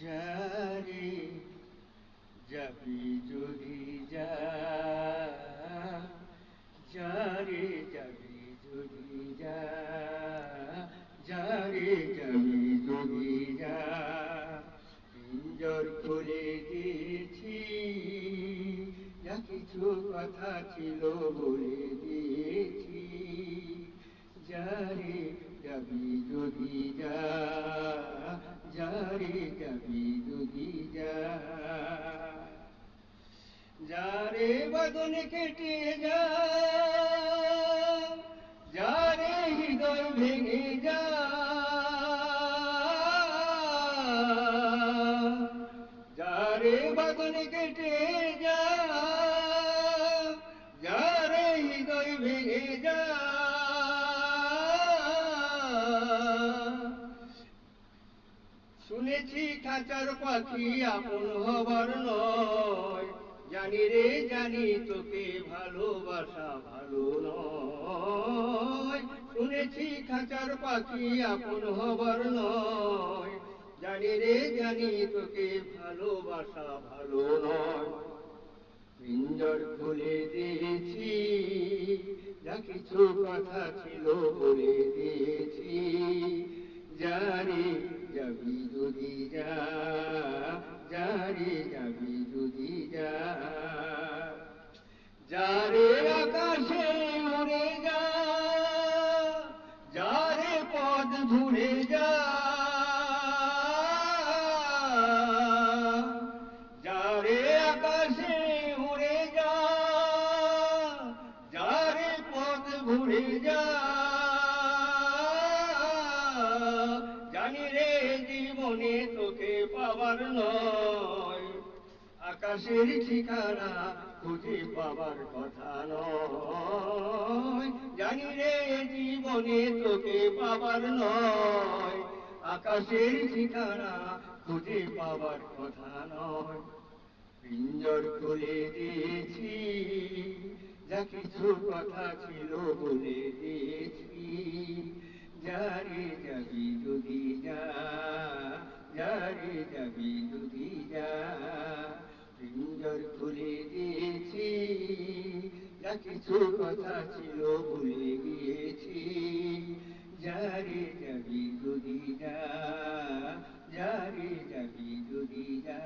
যারে যাবি যদি যা, যারে যাবি যদি যা, যারে যাবি যদি যা, পিঞ্জর খুলে দিয়েছি, যা কিছু কথা ছিল বলে দিয়েছি। যারে যাবি যদি যা, যারে যাবি যদি যা, যারে বদন কেটে যা, যারে হৃদয় ভেঙে যা, যারে বদন কেটে যা, যারে হৃদয় ভেঙে যা, শুনেছি খাঁচার পাখি আপন হবার নয়, জানি রে জানি তোকে ভালোবাসা ভালো নয়। শুনেছি খাঁচার পাখি আপন হবার নয়, জানি রে জানি তোকে ভালোবাসা ভালো নয়। পিঞ্জর খুলে দিয়েছি, যা কিছু কথা ছিল বলে দিয়েছি। যারে যাবি যদি যা, যারে যাবি যদি যা, যারে আকাশে উড়ে যা, যারে পথ ভুলে যা, যারে আকাশে উড়ে যা, যারে পথ ভুলে যা, জানি রে জীবনে তোকে পাবার নয়, আকাশের ঠিকানা খুঁজে পাবার কথা নয়। জানি রে জীবনে তোকে পাবার নয়, আকাশের ঠিকানা খুঁজে পাবার কথা নয়। পিঞ্জর খুলে দিয়েছি, যা কিছু কথা ছিল বলে দিয়েছি। যারে যাবি যদি যা, যারে যাবি যদি যা, পিঞ্জর খুলে দিয়েছি, যা কিছু কথা ছিল ভুলে গিয়েছি। যারে যাবি যদি যা, যারে যাবি যদি যা।